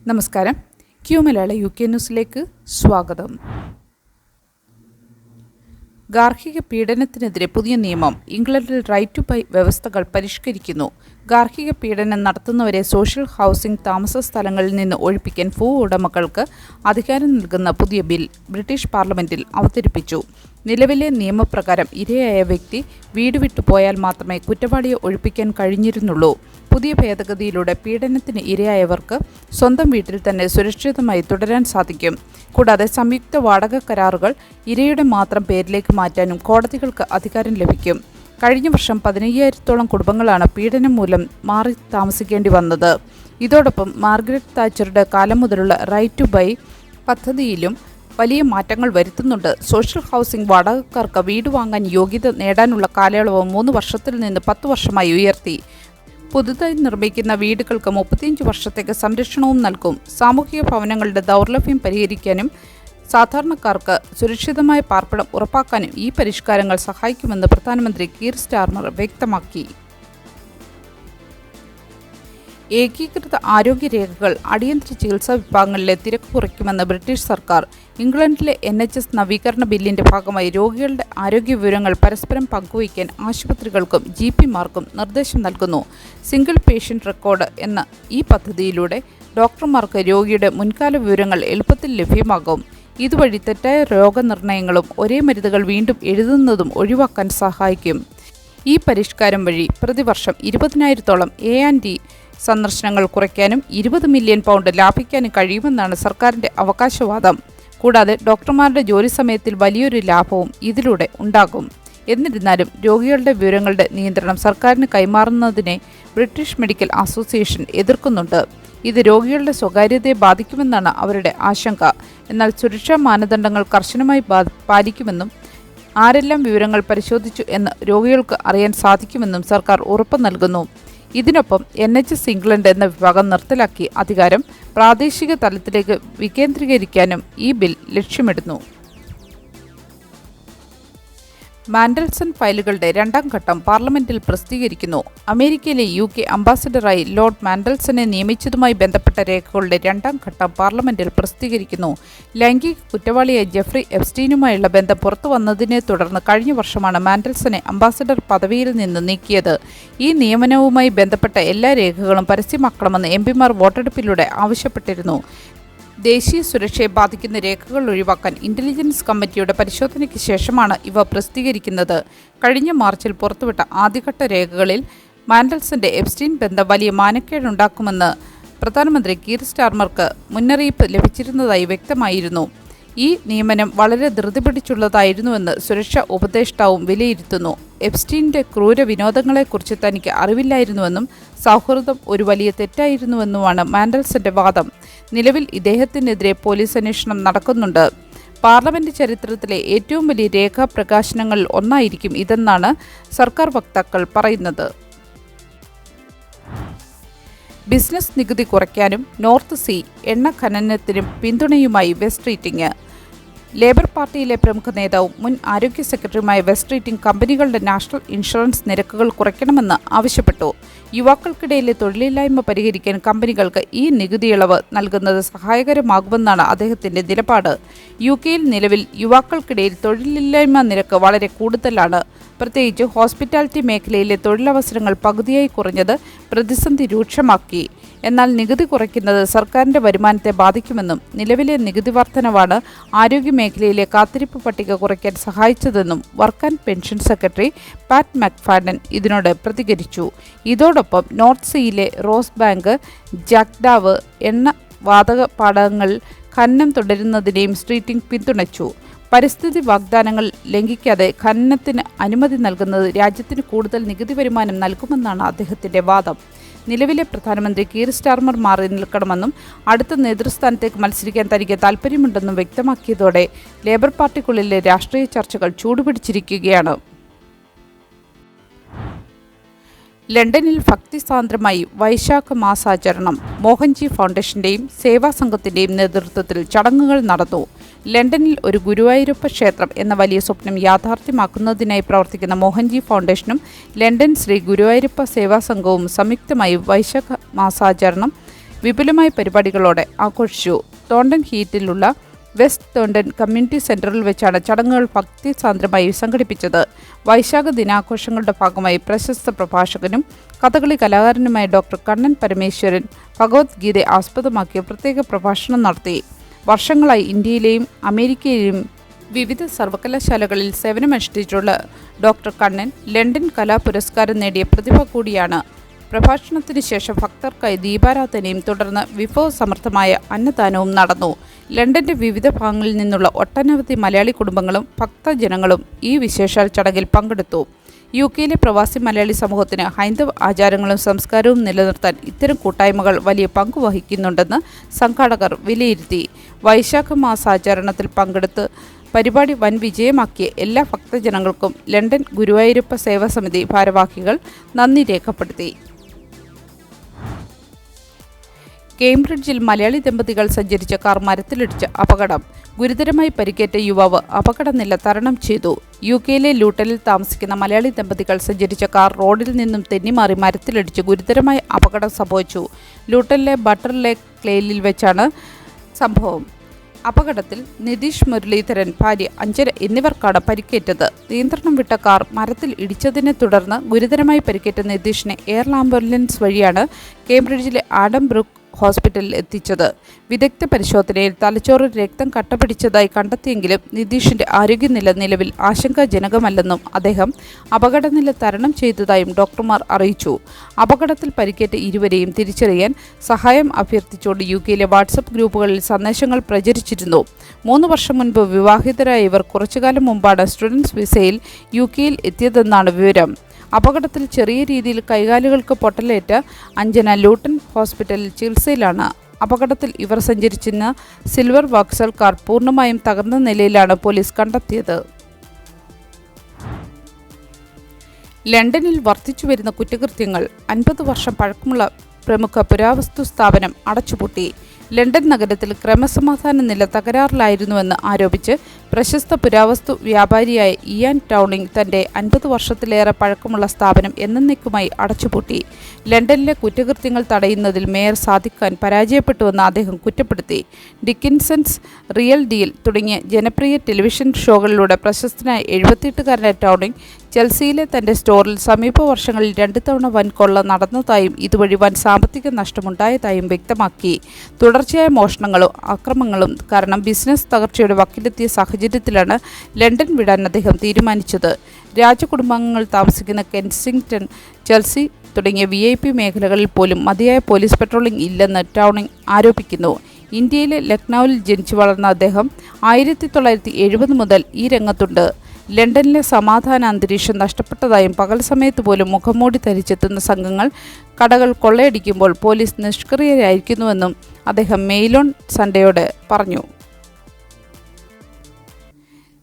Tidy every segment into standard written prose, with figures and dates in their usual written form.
നമസ്കാരം. ക്യൂ മലയാള UK ന്യൂസിലേക്ക് സ്വാഗതം. ഗാർഹിക പീഡനത്തിനെതിരെ പുതിയ നിയമം. ഇംഗ്ലണ്ടിൽ റൈറ്റ് ടു ബൈ വ്യവസ്ഥകൾ പരിഷ്കരിക്കുന്നു. ഗാർഹിക പീഡനം നടത്തുന്നവരെ സോഷ്യൽ ഹൗസിംഗ് താമസ സ്ഥലങ്ങളിൽ നിന്ന് ഒഴിപ്പിക്കാൻ ഭൂ ഉടമകൾക്ക് അധികാരം നൽകുന്ന പുതിയ ബിൽ ബ്രിട്ടീഷ് പാർലമെന്റിൽ അവതരിപ്പിച്ചു. നിലവിലെ നിയമപ്രകാരം ഇരയായ വ്യക്തി വീട് വിട്ടുപോയാൽ മാത്രമേ കുറ്റവാളിയെ ഒഴിപ്പിക്കാൻ കഴിഞ്ഞിരുന്നുള്ളൂ. പുതിയ ഭേദഗതിയിലൂടെ പീഡനത്തിന് ഇരയായവർക്ക് സ്വന്തം വീട്ടിൽ തന്നെ സുരക്ഷിതമായി തുടരാൻ സാധിക്കും. കൂടാതെ സംയുക്ത വാടക കരാറുകൾ ഇരയുടെ മാത്രം പേരിലേക്ക് മാറ്റാനും കോടതികൾക്ക് അധികാരം ലഭിക്കും. കഴിഞ്ഞ വർഷം 15,000-ഓളം കുടുംബങ്ങളാണ് പീഡനം മൂലം മാറി താമസിക്കേണ്ടി വന്നത്. ഇതോടൊപ്പം മാർഗരറ്റ് താച്ചറുടെ കാലം മുതലുള്ള റൈറ്റ് ടു ബൈ പദ്ധതിയിലും വലിയ മാറ്റങ്ങൾ വരുത്തുന്നുണ്ട്. സോഷ്യൽ ഹൗസിംഗ് വാടകക്കാർക്ക് വീട് വാങ്ങാൻ യോഗ്യത നേടാനുള്ള കാലയളവ് 3 വർഷത്തിൽ നിന്ന് 10 വർഷമായി ഉയർത്തി. പുതുതായി നിർമ്മിക്കുന്ന വീടുകൾക്ക് 35 വർഷത്തേക്ക് സംരക്ഷണവും നൽകും. സാമൂഹിക ഭവനങ്ങളുടെ ദൗർലഭ്യം പരിഹരിക്കാനും സാധാരണക്കാർക്ക് സുരക്ഷിതമായ പാർപ്പിടം ഉറപ്പാക്കാനും ഈ പരിഷ്കാരങ്ങൾ സഹായിക്കുമെന്ന് പ്രധാനമന്ത്രി കീർ സ്റ്റാർമർ വ്യക്തമാക്കി. ഏകീകൃത ആരോഗ്യരേഖകൾ അടിയന്തര ചികിത്സാ വിഭാഗങ്ങളിലെ തിരക്ക് കുറയ്ക്കുമെന്ന് ബ്രിട്ടീഷ് സർക്കാർ. ഇംഗ്ലണ്ടിലെ NHS നവീകരണ ബില്ലിന്റെ ഭാഗമായി രോഗികളുടെ ആരോഗ്യ വിവരങ്ങൾ പരസ്പരം പങ്കുവയ്ക്കാൻ ആശുപത്രികൾക്കും GP-മാർക്കും നിർദ്ദേശം നൽകുന്നു. സിംഗിൾ പേഷ്യൻ്റ് റെക്കോർഡ് എന്ന ഈ പദ്ധതിയിലൂടെ ഡോക്ടർമാർക്ക് രോഗിയുടെ മുൻകാല വിവരങ്ങൾ എളുപ്പത്തിൽ ലഭ്യമാകും. ഇതുവഴി തെറ്റായ രോഗനിർണയങ്ങളും ഒരേ മരുന്നുകൾ വീണ്ടും എഴുതുന്നതും ഒഴിവാക്കാൻ സഹായിക്കും. ഈ പരിഷ്കാരം വഴി പ്രതിവർഷം 20,000-ഓളം A&E സന്ദർശനങ്ങൾ കുറയ്ക്കാനും 20 മില്യൺ പൗണ്ട് ലാഭിക്കാനും കഴിയുമെന്നാണ് സർക്കാരിൻ്റെ അവകാശവാദം. കൂടാതെ ഡോക്ടർമാരുടെ ജോലി സമയത്തിൽ വലിയൊരു ലാഭവും ഇതിലൂടെ ഉണ്ടാകും. എന്നിരുന്നാലും രോഗികളുടെ വിവരങ്ങളുടെ നിയന്ത്രണം സർക്കാരിന് കൈമാറുന്നതിനെ ബ്രിട്ടീഷ് മെഡിക്കൽ അസോസിയേഷൻ എതിർക്കുന്നുണ്ട്. ഇത് രോഗികളുടെ സ്വകാര്യതയെ ബാധിക്കുമെന്നാണ് അവരുടെ ആശങ്ക. എന്നാൽ സുരക്ഷാ മാനദണ്ഡങ്ങൾ കർശനമായി പാലിക്കുമെന്നും ആരെല്ലാം വിവരങ്ങൾ പരിശോധിച്ചു എന്ന് രോഗികൾക്ക് അറിയാൻ സാധിക്കുമെന്നും സർക്കാർ ഉറപ്പ് നൽകുന്നു. ഇതിനൊപ്പം NHS ഇംഗ്ലണ്ട് എന്ന വിഭാഗം നിർത്തലാക്കി അധികാരം പ്രാദേശിക തലത്തിലേക്ക് വികേന്ദ്രീകരിക്കാനും ഈ ബിൽ ലക്ഷ്യമിടുന്നു. മാൻഡൽസൺ ഫയലുകളുടെ 2ാം ഘട്ടം പാർലമെന്റിൽ പ്രസിദ്ധീകരിക്കുന്നു. അമേരിക്കയിലെ UK അംബാസഡറായി ലോർഡ് മാൻഡൽസനെ നിയമിച്ചതുമായി ബന്ധപ്പെട്ട രേഖകളുടെ 2ാം ഘട്ടം പാർലമെന്റിൽ പ്രസിദ്ധീകരിക്കുന്നു. ലൈംഗിക കുറ്റവാളിയായ ജെഫ്രി എപ്സ്റ്റീനുമായുള്ള ബന്ധം പുറത്തു വന്നതിനെ തുടർന്ന് കഴിഞ്ഞ വർഷമാണ് മാൻഡൽസനെ അംബാസഡർ പദവിയിൽ നിന്ന് നീക്കിയത്. ഈ നിയമനവുമായി ബന്ധപ്പെട്ട എല്ലാ രേഖകളും പരസ്യമാക്കണമെന്ന് MP-മാർ വോട്ടെടുപ്പിലൂടെ ആവശ്യപ്പെട്ടിരുന്നു. ദേശീയ സുരക്ഷയെ ബാധിക്കുന്ന രേഖകൾ ഒഴിവാക്കാൻ ഇന്റലിജൻസ് കമ്മിറ്റിയുടെ പരിശോധനയ്ക്ക് ശേഷമാണ് ഇവ പ്രസിദ്ധീകരിക്കുന്നത്. കഴിഞ്ഞ മാർച്ചിൽ പുറത്തുവിട്ട ആദ്യഘട്ട രേഖകളിൽ മാൻഡൽസന്റെ എപ്സ്റ്റീൻ ബന്ധം വലിയ മാനക്കേടുണ്ടാക്കുമെന്ന് പ്രധാനമന്ത്രി കീർ സ്റ്റാർമർക്ക് മുന്നറിയിപ്പ് ലഭിച്ചിരുന്നതായി വ്യക്തമായിരുന്നു. ഈ നിയമനം വളരെ ധൃതി പിടിച്ചുള്ളതായിരുന്നുവെന്ന് സുരക്ഷാ ഉപദേഷ്ടാവും വിലയിരുത്തുന്നു. എപ്സ്റ്റീൻ്റെ ക്രൂര വിനോദങ്ങളെക്കുറിച്ച് തനിക്ക് അറിവില്ലായിരുന്നുവെന്നും സൗഹൃദം ഒരു വലിയ തെറ്റായിരുന്നുവെന്നുമാണ് മാൻഡൽസന്റെ വാദം. നിലവിൽ ഇദ്ദേഹത്തിനെതിരെ പോലീസ് അന്വേഷണം നടക്കുന്നുണ്ട്. പാർലമെന്റ് ചരിത്രത്തിലെ ഏറ്റവും വലിയ രേഖാപ്രകാശനങ്ങളിൽ ഒന്നായിരിക്കും ഇതെന്നാണ് സർക്കാർ വക്താക്കൾ പറയുന്നത്. ബിസിനസ് നികുതി കുറയ്ക്കാനും നോർത്ത് സീ എണ്ണ ഖനനത്തിനും പിന്തുണയുമായി വെസ്റ്റ് റീറ്റിംഗ്. ലേബർ പാർട്ടിയിലെ പ്രമുഖ നേതാവും മുൻ ആരോഗ്യ സെക്രട്ടറിയുമായ വെസ്റ്റ് റീറ്റിംഗ് കമ്പനികളുടെ നാഷണൽ ഇൻഷുറൻസ് നിരക്കുകൾ കുറയ്ക്കണമെന്ന് ആവശ്യപ്പെട്ടു. യുവാക്കൾക്കിടയിലെ തൊഴിലില്ലായ്മ പരിഹരിക്കാൻ കമ്പനികൾക്ക് ഈ നികുതി ഇളവ് നൽകുന്നത് സഹായകരമാകുമെന്നാണ് അദ്ദേഹത്തിൻ്റെ നിലപാട്. UK-യിൽ നിലവിൽ യുവാക്കൾക്കിടയിൽ തൊഴിലില്ലായ്മ നിരക്ക് വളരെ കൂടുതലാണ്. പ്രത്യേകിച്ച് ഹോസ്പിറ്റാലിറ്റി മേഖലയിലെ തൊഴിലവസരങ്ങൾ പകുതിയായി കുറഞ്ഞത് പ്രതിസന്ധി രൂക്ഷമാക്കി. എന്നാൽ നികുതി കുറയ്ക്കുന്നത് സർക്കാരിൻ്റെ വരുമാനത്തെ ബാധിക്കുമെന്നും നിലവിലെ നികുതി വർധനവാണ് ആരോഗ്യ മേഖലയിലെ കാത്തിരിപ്പ് പട്ടിക കുറയ്ക്കാൻ സഹായിച്ചതെന്നും work and pension secretary Pat McFadden ഇതിനോട് പ്രതികരിച്ചു. ഇതോടൊപ്പം നോർത്ത് സീയിലെ റോസ് ബാങ്ക്, ജാക്ഡാവ് എണ്ണ വാതക പാടങ്ങൾ ഖനനം തുടരുന്നതിനെയും സ്ട്രീറ്റിംഗ് പിന്തുണച്ചു. പരിസ്ഥിതി വാഗ്ദാനങ്ങൾ ലംഘിക്കാതെ ഖനനത്തിന് അനുമതി നൽകുന്നത് രാജ്യത്തിന് കൂടുതൽ നികുതി വരുമാനം നൽകുമെന്നാണ് അദ്ദേഹത്തിൻ്റെ വാദം. നിലവിലെ പ്രധാനമന്ത്രി കീർ സ്റ്റാർമർ മാറി നിൽക്കണമെന്നും അടുത്ത നേതൃസ്ഥാനത്തേക്ക് മത്സരിക്കാൻ തനിക്ക് താൽപ്പര്യമുണ്ടെന്നും വ്യക്തമാക്കിയതോടെ ലേബർ പാർട്ടിക്കുള്ളിലെ രാഷ്ട്രീയ ചർച്ചകൾ ചൂടുപിടിച്ചിരിക്കുകയാണ്. ലണ്ടനിൽ ഭക്തിസാന്ദ്രമായി വൈശാഖ മാസാചരണം. മോഹൻജി ഫൗണ്ടേഷൻ്റെയും സേവാ സംഘത്തിൻ്റെയും നേതൃത്വത്തിൽ ചടങ്ങുകൾ നടന്നു. ലണ്ടനിൽ ഒരു ഗുരുവായൂരപ്പ ക്ഷേത്രം എന്ന വലിയ സ്വപ്നം യാഥാർത്ഥ്യമാക്കുന്നതിനായി പ്രവർത്തിക്കുന്ന മോഹൻജി ഫൗണ്ടേഷനും ലണ്ടൻ ശ്രീ ഗുരുവായൂരപ്പ സേവാ സംഘവും സംയുക്തമായി വൈശാഖ മാസാചരണം വിപുലമായ പരിപാടികളോടെ ആഘോഷിച്ചു. തോണ്ടൻ ഹീറ്റിലുള്ള വെസ്റ്റ് തോണ്ടൻ കമ്മ്യൂണിറ്റി സെന്ററിൽ വെച്ചാണ് ചടങ്ങുകൾ ഭക്തിസാന്ദ്രമായി സംഘടിപ്പിച്ചത്. വൈശാഖ ദിനാഘോഷങ്ങളുടെ ഭാഗമായി പ്രശസ്ത പ്രഭാഷകനും കഥകളി കലാകാരനുമായ ഡോക്ടർ കണ്ണൻ പരമേശ്വരൻ ഭഗവത്ഗീതയെ ആസ്പദമാക്കിയ പ്രത്യേക പ്രഭാഷണം നടത്തി. വർഷങ്ങളായി ഇന്ത്യയിലെയും അമേരിക്കയിലെയും വിവിധ സർവകലാശാലകളിൽ സേവനമനുഷ്ഠിച്ചിട്ടുള്ള ഡോക്ടർ കണ്ണൻ ലണ്ടൻ കലാ പുരസ്കാരം നേടിയ പ്രതിഭ കൂടിയാണ്. പ്രഭാഷണത്തിന് ശേഷം ഭക്തർക്കായി ദീപാരാധനയും തുടർന്ന് വിഭവസമൃദ്ധമായ അന്നദാനവും നടന്നു. ലണ്ടന്റെ വിവിധ ഭാഗങ്ങളിൽ നിന്നുള്ള ഒട്ടനവധി മലയാളി കുടുംബങ്ങളും ഭക്തജനങ്ങളും ഈ വിശേഷാൽ ചടങ്ങിൽ പങ്കെടുത്തു. UK-യിലെ പ്രവാസി മലയാളി സമൂഹത്തിന് ഹൈന്ദവ ആചാരങ്ങളും സംസ്കാരവും നിലനിർത്താൻ ഇത്തരം കൂട്ടായ്മകൾ വലിയ പങ്ക് വഹിക്കുന്നുണ്ടെന്ന് സംഘാടകർ വിലയിരുത്തി. വൈശാഖ മാസാചരണത്തിൽ പങ്കെടുത്ത് പരിപാടി വൻ വിജയമാക്കിയ എല്ലാ ഭക്തജനങ്ങൾക്കും ലണ്ടൻ ഗുരുവായൂരപ്പ സേവാ സമിതി ഭാരവാഹികൾ നന്ദി രേഖപ്പെടുത്തി. കേംബ്രിഡ്ജിൽ മലയാളി ദമ്പതികൾ സഞ്ചരിച്ച കാർ മരത്തിലിടിച്ച് അപകടം. ഗുരുതരമായി പരിക്കേറ്റ യുവാവ് അപകടനില തരണം ചെയ്തു. UK-യിലെ ലൂട്ടനിൽ താമസിക്കുന്ന മലയാളി ദമ്പതികൾ സഞ്ചരിച്ച കാർ റോഡിൽ നിന്നും തെന്നിമാറി മരത്തിലിടിച്ച് ഗുരുതരമായ അപകടം സംഭവിച്ചു. ലൂട്ടനിലെ ബട്ടർ ലേക്ക് ക്ലേലിൽ വെച്ചാണ് സംഭവം. അപകടത്തിൽ നിതീഷ് മുരളീധരൻ, ഭാര്യ അഞ്ജന എന്നിവർക്കാണ് പരിക്കേറ്റത്. നിയന്ത്രണം വിട്ട കാർ മരത്തിൽ ഇടിച്ചതിനെ തുടർന്ന് ഗുരുതരമായി പരിക്കേറ്റ നിതീഷിനെ എയർ ആംബുലൻസ് വഴിയാണ് കേംബ്രിഡ്ജിലെ ആഡം ബ്രൂക്ക് ഹോസ്പിറ്റലിൽ എത്തിച്ചത്. വിദഗ്ധ പരിശോധനയിൽ തലച്ചോറിൽ രക്തം കട്ടപിടിച്ചതായി കണ്ടെത്തിയെങ്കിലും നിതീഷിന്റെ ആരോഗ്യനില നിലവിൽ ആശങ്കാജനകമല്ലെന്നും അദ്ദേഹം അപകടനില തരണം ചെയ്തതായും ഡോക്ടർമാർ അറിയിച്ചു. അപകടത്തിൽ പരിക്കേറ്റ ഇരുവരെയും തിരിച്ചറിയാൻ സഹായം അഭ്യർത്ഥിച്ചുകൊണ്ട് UK-യിലെ വാട്സപ്പ് ഗ്രൂപ്പുകളിൽ സന്ദേശങ്ങൾ പ്രചരിച്ചിരുന്നു. 3 വർഷം മുൻപ് വിവാഹിതരായ ഇവർ കുറച്ചുകാലം മുമ്പാണ് സ്റ്റുഡൻസ് വിസയിൽ UK-യിൽ എത്തിയതെന്നാണ് വിവരം. അപകടത്തിൽ ചെറിയ രീതിയിൽ കൈകാലുകൾക്ക് പൊട്ടലേറ്റ അഞ്ജന ലൂട്ടൺ ഹോസ്പിറ്റലിൽ ചികിത്സയിലാണ്. അപകടത്തിൽ ഇവർ സഞ്ചരിച്ചിരുന്ന സിൽവർ വോക്സൽ കാർ പൂർണ്ണമായും തകർന്ന നിലയിലാണ് പോലീസ് കണ്ടെത്തിയത്. ലണ്ടനിൽ വർദ്ധിച്ചുവരുന്ന കുറ്റകൃത്യങ്ങൾ. 50 വർഷം പഴക്കമുള്ള പ്രമുഖ പുരാവസ്തു സ്ഥാപനം അടച്ചുപൂട്ടി. ലണ്ടൻ നഗരത്തിൽ ക്രമസമാധാന നില തകരാറിലായിരുന്നുവെന്ന് ആരോപിച്ച് പ്രശസ്ത പുരാവസ്തു വ്യാപാരിയായ ഇയാൻ ടൗണിംഗ് തൻ്റെ 50 വർഷത്തിലേറെ പഴക്കമുള്ള സ്ഥാപനം എന്നേക്കുമായി അടച്ചുപൂട്ടി. ലണ്ടനിലെ കുറ്റകൃത്യങ്ങൾ തടയുന്നതിൽ മേയർ സാദിഖ് ഖാൻ പരാജയപ്പെട്ടുവെന്ന് അദ്ദേഹം കുറ്റപ്പെടുത്തി. ഡിക്കിൻസൺസ്, റിയൽ ഡീൽ തുടങ്ങിയ ജനപ്രിയ ടെലിവിഷൻ ഷോകളിലൂടെ പ്രശസ്തനായ 78-കാരനായ ടൗണിംഗ് ചെൽസിയിലെ തൻ്റെ സ്റ്റോറിൽ സമീപ വർഷങ്ങളിൽ 2 തവണ വൻ കൊള്ള നടന്നതായും ഇതുവഴി വൻ സാമ്പത്തിക നഷ്ടമുണ്ടായതായും വ്യക്തമാക്കി. തുടർച്ചയായ മോഷണങ്ങളും അക്രമങ്ങളും കാരണം ബിസിനസ് തകർച്ചയുടെ വക്കിലെത്തിയ സാഹചര്യത്തിലാണ് ലണ്ടൻ വിടാൻ അദ്ദേഹം തീരുമാനിച്ചത്. രാജകുടുംബാംഗങ്ങൾ താമസിക്കുന്ന കെൻസിംഗ്ടൺ, ചെൽസി തുടങ്ങിയ VIP മേഖലകളിൽ പോലും മതിയായ പോലീസ് പെട്രോളിംഗ് ഇല്ലെന്ന് ടൗണിംഗ് ആരോപിക്കുന്നു. ഇന്ത്യയിലെ ലക്നൌവിൽ ജനിച്ചു വളർന്ന അദ്ദേഹം 1970 മുതൽ ഈ രംഗത്തുണ്ട്. ലണ്ടനിലെ സമാധാന അന്തരീക്ഷം നഷ്ടപ്പെട്ടതായും പകൽ സമയത്ത് പോലും മുഖംമൂടി ധരിച്ചെത്തുന്ന സംഘങ്ങൾ കടകൾ കൊള്ളയടിക്കുമ്പോൾ പോലീസ് നിഷ്ക്രിയരായിരിക്കുന്നുവെന്നും അദ്ദേഹം മെയിൽ ഓൺ സൺഡേയോട് പറഞ്ഞു.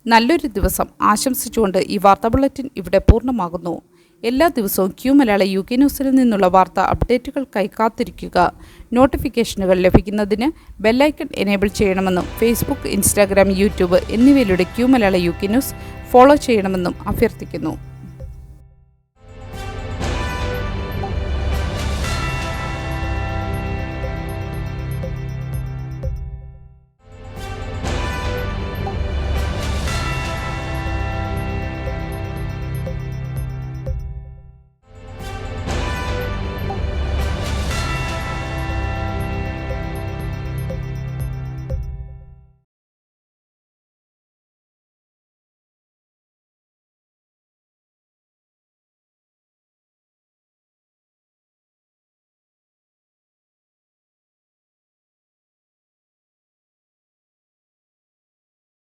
നല്ലൊരു ദിവസം ആശംസിച്ചുകൊണ്ട് ഈ വാർത്താ ബുള്ളറ്റിൻ ഇവിടെ പൂർണ്ണമാകുന്നു. എല്ലാ ദിവസവും മലയാളം UK ന്യൂസിൽ നിന്നുള്ള വാർത്താ അപ്ഡേറ്റുകൾക്കായി കാത്തിരിക്കുക. നോട്ടിഫിക്കേഷനുകൾ ലഭിക്കുന്നതിന് ബെല്ലൈക്കൺ എനേബിൾ ചെയ്യണമെന്നും ഫേസ്ബുക്ക്, ഇൻസ്റ്റാഗ്രാം, യൂട്യൂബ് എന്നിവയിലൂടെ മലയാളം UK ന്യൂസ് ഫോളോ ചെയ്യണമെന്നും അഭ്യർത്ഥിക്കുന്നു.